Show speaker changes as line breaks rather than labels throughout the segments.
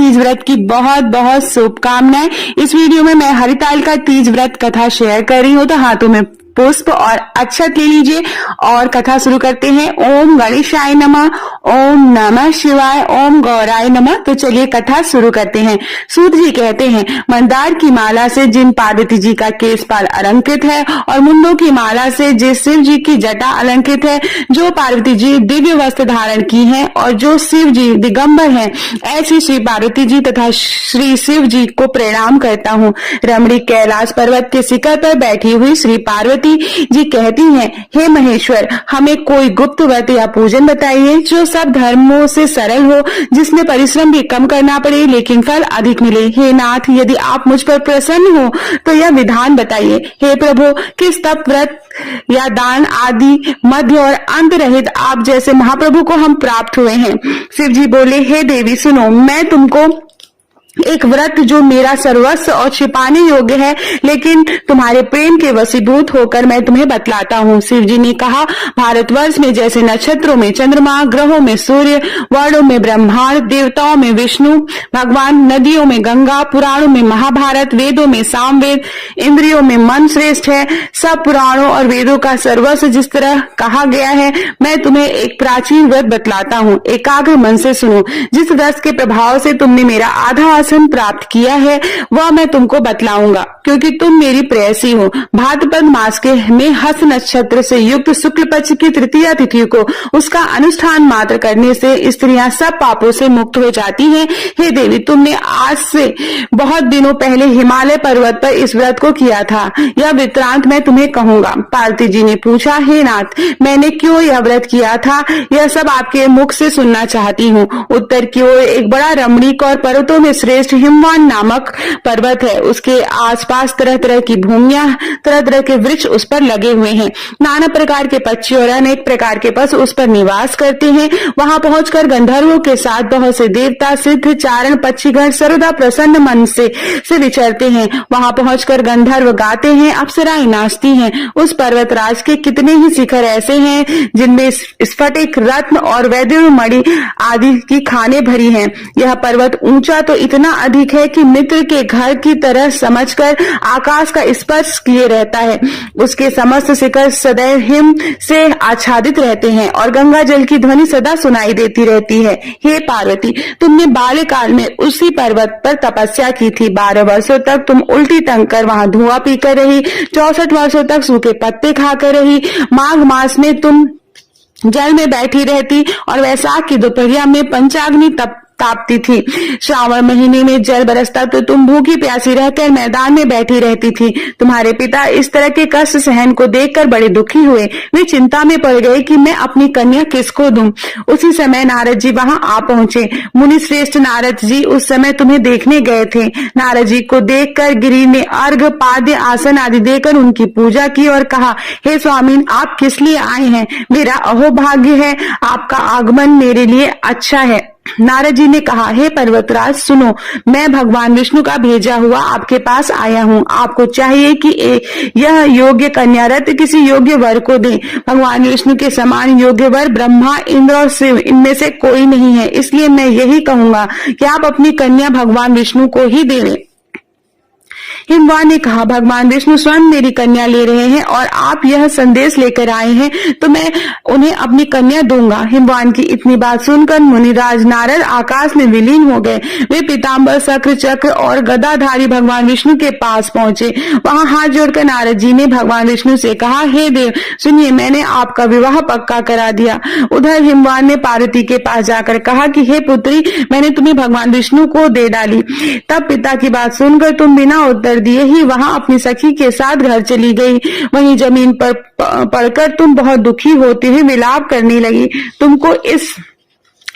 तीज व्रत की बहुत बहुत शुभकामनाएं। इस वीडियो में मैं हरितालिका तीज व्रत कथा शेयर कर रही हूँ, तो हाथों में पुष्प और अक्षत ले लीजिए और कथा शुरू करते हैं। ओम गणेशाय नमः, ओम नमः शिवाय, ओम गौराय नमः। तो चलिए कथा शुरू करते हैं। सूत जी कहते हैं, मंदार की माला से जिन पार्वती जी का केशपाल अलंकृत है और मुंडों की माला से जिस शिव जी की जटा अलंकृत है, जो पार्वती जी दिव्य वस्त्र धारण की हैं और जो शिव जी दिगंबर हैं, ऐसी श्री पार्वती जी तथा श्री शिव जी को प्रणाम करता हूँ। रमणी कैलाश पर्वत के शिखर पर बैठी हुई श्री पार्वती जी कहती हैं, हे महेश्वर, हमें कोई गुप्त व्रत या पूजन बताइए जो सब धर्मों से सरल हो, जिसमें परिश्रम भी कम करना पड़े लेकिन फल अधिक मिले। हे नाथ, यदि आप मुझ पर प्रसन्न हो तो यह विधान बताइए। हे प्रभु, किस तप व्रत या दान आदि मध्य और अंत रहित आप जैसे महाप्रभु को हम प्राप्त हुए हैं। शिव जी बोले, हे देवी सुनो, मैं तुमको एक व्रत जो मेरा सर्वस्व और छिपाने योग्य है लेकिन तुम्हारे प्रेम के वशीभूत होकर मैं तुम्हें बतलाता हूँ। शिव जी ने कहा, भारतवर्ष में जैसे नक्षत्रों में चंद्रमा, ग्रहों में सूर्य, वर्णों में ब्रह्मांड, देवताओं में विष्णु भगवान, नदियों में गंगा, पुराणों में महाभारत, वेदों में सामवेद, इंद्रियों में मन श्रेष्ठ है, सब पुराणों और वेदों का सर्वस्व जिस तरह कहा गया है, मैं तुम्हें एक प्राचीन व्रत बतलाता हूँ। एकाग्र मन से सुनो। जिस व्रत के प्रभाव से तुमने मेरा आधा प्राप्त किया है वह मैं तुमको बतलाऊंगा, क्योंकि तुम मेरी प्रेयसी हो। भाद्रपद मास के में हस्त नक्षत्र से युक्त शुक्ल पक्ष की तृतीया तिथि को उसका अनुष्ठान मात्र करने से स्त्रियां सब पापों से मुक्त हो जाती हैं। हे देवी, तुमने आज से बहुत दिनों पहले हिमालय पर्वत पर इस व्रत को किया था। यह वृत्तांत मैं तुम्हें कहूंगा। पार्वती जी ने पूछा, हे नाथ, मैंने क्यों यह व्रत किया था, यह सब आपके मुख से सुनना चाहती हूँ। उत्तर की ओर एक बड़ा रमणीक और पर्वतों में श्रेष्ठ हिमवान नामक पर्वत है। उसके आसपास तरह तरह की भूमियां, तरह तरह के वृक्ष उस पर लगे हुए हैं। नाना प्रकार के पक्षी और अनेक प्रकार के पशु उस पर निवास करते हैं। वहां पहुंचकर गंधर्वों के साथ बहुत से देवता, सिद्ध, चारण, पक्षीगण सर्वदा प्रसन्न मन से विचरते हैं। वहां पहुंचकर गंधर्व गाते हैं, अप्सराएं नाचती हैं। उस पर्वतराज के कितने ही शिखर ऐसे हैं जिनमें स्फटिक, रत्न और वैदुर मणि आदि की खानें भरी हैं। यह पर्वत ऊंचा तो इतना अधिक है कि मित्र के घर की तरह समझकर आकाश का स्पर्श किए रहता है। उसके समस्त शिखर सदैव हिम से आच्छादित रहते हैं और गंगा जल की ध्वनि सदा सुनाई देती रहती है। हे पार्वती, तुमने बाल्यकाल में उसी पर्वत पर तपस्या की थी। 12 वर्षों तक तुम उल्टी टंग कर वहां धुआं पीकर रही। 64 वर्षों तक सूखे पत्ते खाकर रही। माघ मास में तुम जल में बैठी रहती और वैशाख की दोपहरिया में पंचाग्नि तापती थी। श्रावण महीने में जल बरसता तो तुम भूखी प्यासी रहकर मैदान में बैठी रहती थी। तुम्हारे पिता इस तरह के कष्ट सहन को देखकर बड़े दुखी हुए। वे चिंता में पड़ गए कि मैं अपनी कन्या किसको दूं। उसी समय नारद जी वहां आ पहुंचे। मुनि श्रेष्ठ नारद जी उस समय तुम्हें देखने गए थे। नारद जी को देखकर गिरि ने अर्घ्य, पाद्य, आसन आदि देकर उनकी पूजा की और कहा, हे स्वामी, आप किस लिए आए हैं? मेरा अहोभाग्य है, आपका आगमन मेरे लिए अच्छा है। नारद जी ने कहा, हे पर्वतराज सुनो, मैं भगवान विष्णु का भेजा हुआ आपके पास आया हूँ। आपको चाहिए कि यह योग्य कन्या रत्न किसी योग्य वर को दे। भगवान विष्णु के समान योग्य वर ब्रह्मा, इंद्र और शिव इनमें से कोई नहीं है। इसलिए मैं यही कहूंगा कि आप अपनी कन्या भगवान विष्णु को ही दे दें। हिमवान ने कहा, भगवान विष्णु स्वयं मेरी कन्या ले रहे हैं और आप यह संदेश लेकर आए हैं तो मैं उन्हें अपनी कन्या दूंगा। हिमवान की इतनी बात सुनकर मुनिराज नारद आकाश में विलीन हो गए। वे पीताम्बर, शक्र, चक्र और गदाधारी भगवान विष्णु के पास पहुंचे। वहां हाथ जोड़कर नारद जी ने भगवान विष्णु से कहा, हे देव सुनिए, मैंने आपका विवाह पक्का करा दिया। उधर हिमवान ने पार्वती के पास जाकर कहा कि हे पुत्री, मैंने तुम्हें भगवान विष्णु को दे डाली। तब पिता की बात सुनकर तुम बिना उत्तर दिए ही वहां अपनी सखी के साथ घर चली गई। वहीं जमीन पर पड़कर तुम बहुत दुखी होते हुए विलाप करने लगी। तुमको इस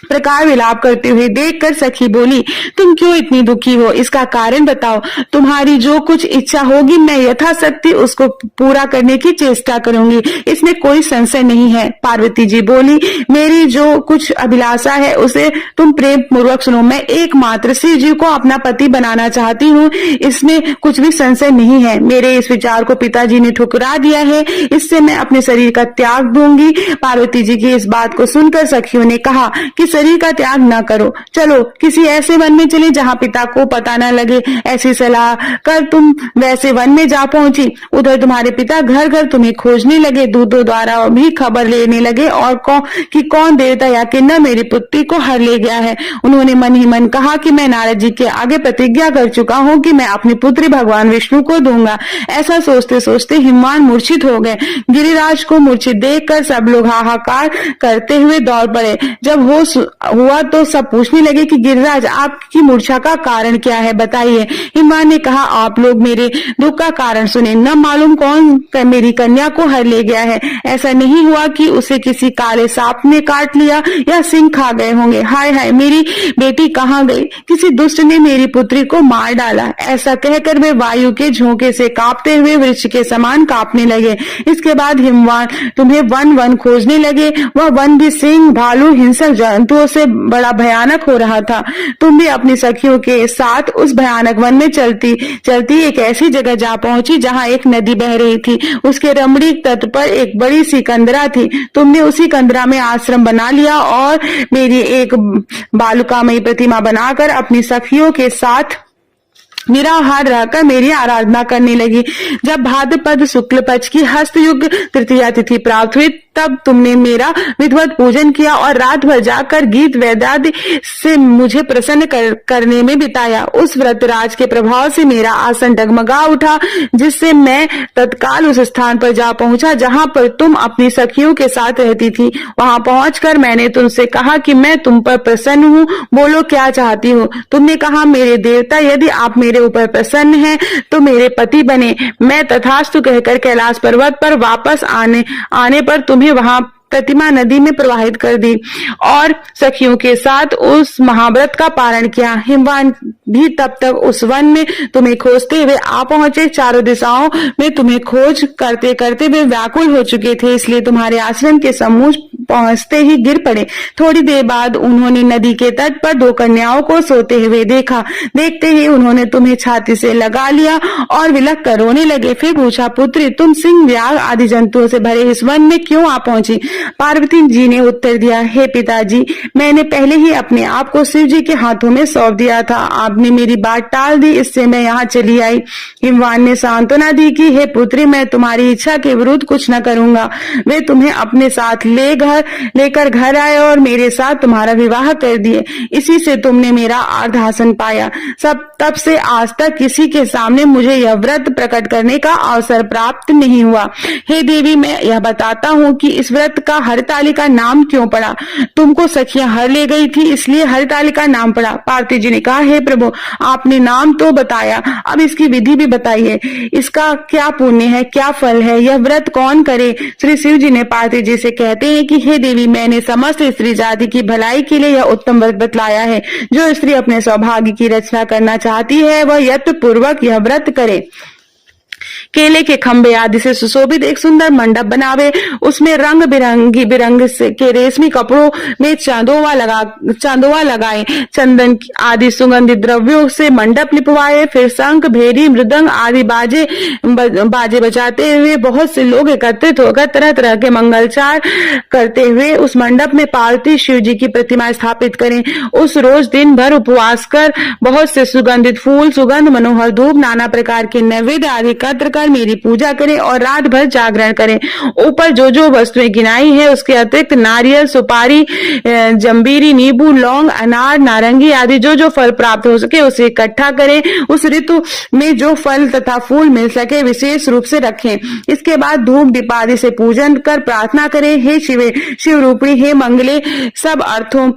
प्रकार विलाप करते हुए देखकर सखी बोली, तुम क्यों इतनी दुखी हो? इसका कारण बताओ। तुम्हारी जो कुछ इच्छा होगी मैं यथाशक्ति उसको पूरा करने की चेष्टा करूंगी, इसमें कोई संशय नहीं है। पार्वती जी बोली, मेरी जो कुछ अभिलाषा है उसे तुम प्रेम पूर्वक सुनो। मैं एकमात्र शिव जी को अपना पति बनाना चाहती हूँ, इसमें कुछ भी संशय नहीं है। मेरे इस विचार को पिताजी ने ठुकरा दिया है, इससे मैं अपने शरीर का त्याग दूंगी। पार्वती जी की इस बात को सुनकर सखियों ने कहा कि शरीर का त्याग न करो। चलो किसी ऐसे वन में चले जहाँ पिता को पता न लगे। ऐसी सलाह कर तुम वैसे वन में जा पहुंची। उधर तुम्हारे पिता घर घर तुम्हें खोजने लगे, दूतों द्वारा भी खबर लेने लगे और कौन देवता या किन्नर मेरी पुत्री को हर ले गया है। उन्होंने मन ही मन कहा कि मैं नारद जी के आगे प्रतिज्ञा कर चुका हूँ कि मैं अपनी पुत्री भगवान विष्णु को दूंगा। ऐसा सोचते सोचते हिमवान मूर्छित हो गए। गिरिराज को मूर्छित देखकर सब लोग हाहाकार करते हुए दौड़ पड़े। जब होश हुआ तो सब पूछने लगे कि गिरिराज आपकी मूर्छा का कारण क्या है, बताइए। हिमवान ने कहा, आप लोग मेरे दुख का कारण सुने। न मालूम कौन मेरी कन्या को हर ले गया है। ऐसा नहीं हुआ कि उसे किसी काले सांप ने काट लिया या सिंह खा गए होंगे। हाय हाय, मेरी बेटी कहाँ गई? किसी दुष्ट ने मेरी पुत्री को मार डाला। ऐसा कहकर वे वायु के झोंके से कांपते हुए वृक्ष के समान कांपने लगे। इसके बाद हिमवान तुम्हें वन वन खोजने लगे। वह वन भी सिंह, भालू, हिंसक जंतुओं से बड़ा भयानक हो रहा था। तुम भी अपनी सखियों के साथ उस भयानक वन में चलती चलती एक ऐसी जगह जा पहुंची जहाँ एक नदी बह रही थी। उसके रमणीक तट पर एक बड़ी सी कंदरा थी। तुमने उसी कंदरा में आश्रम बना लिया और मेरी एक बालुकामयी प्रतिमा बनाकर अपनी सखियों के साथ निराहार रहकर मेरी आराधना करने लगी। जब भाद्रपद शुक्ल पक्ष की हस्तयुग तृतीया तिथि प्राप्त हुई तब तुमने मेरा विधिवत पूजन किया और रात भर जाकर गीत वेदादि से मुझे प्रसन्न करने में बिताया। उस व्रतराज के प्रभाव से मेरा आसन डगमगा उठा, जिससे मैं तत्काल उस स्थान पर जा पहुंचा जहां पर तुम अपनी सखियों के साथ रहती थी। वहां पहुंचकर मैंने तुमसे कहा कि मैं तुम पर प्रसन्न हूँ, बोलो क्या चाहती हो। तुमने कहा, मेरे देवता, यदि आप मेरे ऊपर प्रसन्न हैं तो मेरे पति बने। मैं तथास्तु कहकर कैलाश पर्वत पर वापस आने पर तुम्हें वहां प्रतिमा नदी में प्रवाहित कर दी और सखियों के साथ उस महाव्रत का पारण किया। हिमवान भी तब तक उस वन में तुम्हें खोजते हुए आ पहुंचे। चारों दिशाओं में तुम्हें खोज करते करते वे व्याकुल हो चुके थे, इसलिए तुम्हारे आश्रम के सम्मुख पहुंचते ही गिर पड़े। थोड़ी देर बाद उन्होंने नदी के तट पर दो कन्याओं को सोते हुए देखा। देखते ही उन्होंने तुम्हें छाती से लगा लिया और विलख कर रोने लगे। फिर पूछा, पुत्री, तुम सिंह, व्याघ्र आदि जंतुओं से भरे इस वन में क्यों आ पहुंची? पार्वती जी ने उत्तर दिया, हे पिताजी, मैंने पहले ही अपने आप को शिव जी के हाथों में सौंप दिया था। आपने मेरी बात टाल दी, इससे मैं यहाँ चली आई। हिमवान ने सांत्वना दी कि हे पुत्री, मैं तुम्हारी इच्छा के विरुद्ध कुछ न करूंगा। वे तुम्हें अपने साथ लेकर घर आए और मेरे साथ तुम्हारा विवाह कर दिए। इसी से तुमने मेरा अर्धासन पाया। तब से आज तक किसी के सामने मुझे यह व्रत प्रकट करने का अवसर प्राप्त नहीं हुआ। हे देवी, मैं यह बताता हूँ कि इस व्रत का हरतालिका नाम क्यों पड़ा। तुमको सखियां हर ले गई थी, इसलिए हरतालिका नाम पड़ा। पार्वती जी ने कहा, हे प्रभु, आपने नाम तो बताया, अब इसकी विधि भी बताइए। इसका क्या पुण्य है, क्या फल है, यह व्रत कौन करे? श्री शिव जी ने पार्वती जी से कहते हैं कि हे देवी, मैंने समस्त स्त्री जाति की भलाई के लिए यह उत्तम व्रत बतलाया है। जो स्त्री अपने सौभाग्य की रचना करना चाहती है वह यत्न पूर्वक यह व्रत करे। केले के खंभे आदि से सुशोभित एक सुंदर मंडप बनावे, उसमें रंग बिरंग के रेशमी कपड़ों में चांदोवा लगाए, चंदन आदि सुगंधित द्रव्यों से मंडप लिपवाए। फिर शंख, भेरी, मृदंग आदि बाजे बजाते हुए बहुत से लोग एकत्रित होकर तरह तरह के मंगलचार करते हुए उस मंडप में पार्वती शिव जी की प्रतिमा स्थापित करें। उस रोज दिन भर उपवास कर बहुत से सुगंधित फूल, सुगंध मनोहर धूप, नाना प्रकार के नैवेद्य आदि एकत्र कर मेरी पूजा करें और रात भर जागरण करें। ऊपर जो जो वस्तुएं गिनाई है उसके अतिरिक्त नारियल, सुपारी, जंबीरी, नींबू, लौंग, अनार, नारंगी आदि जो जो फल प्राप्त हो सके उसे इकट्ठा करें। उस ऋतु में जो फल तथा फूल मिल सके विशेष रूप से रखें। इसके बाद धूप दीप आदि से पूजन कर प्रार्थना करें, हे शिवे, शिव रूपिणी, हे मंगले, सब अर्थों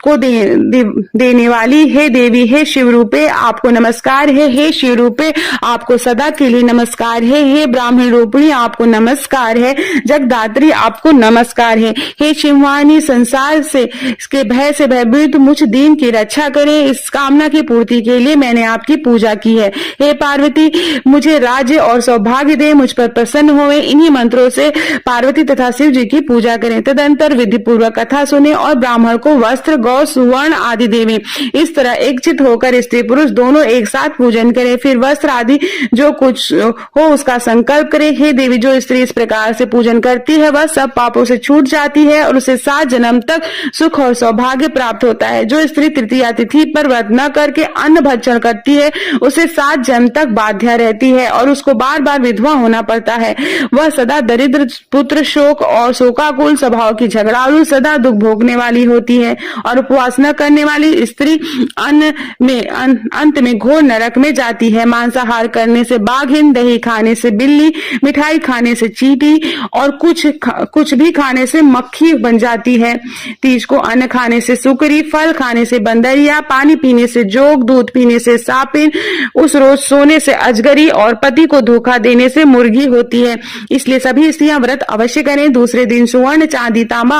को देने वाली, हे देवी, हे शिव रूपे, आपको नमस्कार है। हे शिव रूपे, आपको सदा के लिए नमस्कार है। हे ब्राह्मण रूपिणी, आपको नमस्कार है। जगदात्री, आपको नमस्कार है। हे शिववाणी, संसार से इसके भय से भयभीत मुझ दीन की रक्षा करें। इस कामना की पूर्ति के लिए मैंने आपकी पूजा की है। हे पार्वती, मुझे राज्य और सौभाग्य दे, मुझ पर प्रसन्न होवे। इन्हीं मंत्रों से पार्वती तथा शिव जी की पूजा करें। तदंतर विधि पूर्वक कथा सुने और ब्राह्मण को वस्त्र, गौ, सुवर्ण आदि देवे। इस तरह एकचित होकर स्त्री पुरुष दोनों एक साथ पूजन करें। फिर वस्त्र आदि जो कुछ हो उसका संकल्प करे। हे देवी, जो स्त्री इस प्रकार से पूजन करती है वह सब पापों से छूट जाती है और उसे 7 जन्म तक सुख और सौभाग्य प्राप्त होता है। जो स्त्री तृतीया तिथि पर व्रत न करके अन्न भक्षण करती है उसे 7 जन्म तक बाध्या रहती है और उसको बार बार विधवा होना पड़ता है। वह सदा दरिद्र, पुत्र शोक और शोकाकुल स्वभाव की, झगड़ालू, सदा दुख भोगने वाली होती है। और उपवास न करने वाली स्त्री अंत में घोर नरक में जाती है। मांसाहार करने से बाघिन, दही खाने से बिल्ली, मिठाई खाने से चींटी और कुछ भी खाने से मक्खी बन जाती है। तीज को अन्न खाने से सुकरी, फल खाने से बंदरिया, पानी पीने से जोग, दूध पीने से सापिन, उस रोज सोने से अजगरी और पति को धोखा देने से मुर्गी होती है। इसलिए सभी स्त्रियां व्रत अवश्य करें। दूसरे दिन स्वर्ण, चांदी, तांबा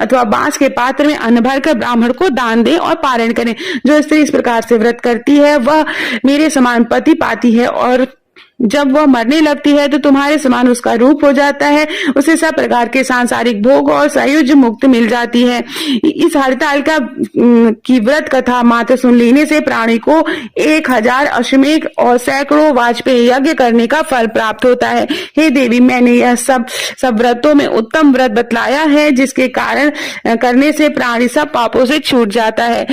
अथवा बांस के पात्र में अन्न भरकर ब्राह्मण को दान दें और पारण करें। जो स्त्री इस प्रकार से व्रत करती है वह मेरे समान पति पाती है और जब वह मरने लगती है तो तुम्हारे समान उसका रूप हो जाता है। उसे सब प्रकार के सांसारिक भोग और सायुज्य मुक्ति मिल जाती है। इस हरतालिका की व्रत कथा मात्र सुन लेने से प्राणी को 1000 अश्वमेध और सैकड़ों वाजपेयी यज्ञ करने का फल प्राप्त होता है। हे देवी, मैंने यह सब व्रतों में उत्तम व्रत बतलाया है जिसके कारण करने से प्राणी सब पापों से छूट जाता है।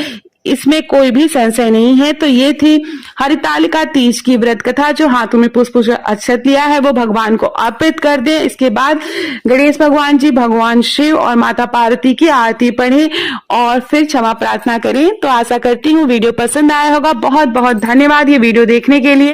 इसमें कोई भी संशय नहीं है। तो ये थी हरितालिका तीज की व्रत कथा। जो हाथों में पुष्प अक्षत लिया है वो भगवान को अर्पित कर दे। इसके बाद गणेश भगवान जी, भगवान शिव और माता पार्वती की आरती पढ़े और फिर क्षमा प्रार्थना करें। तो आशा करती हूँ वीडियो पसंद आया होगा। बहुत बहुत धन्यवाद ये वीडियो देखने के लिए।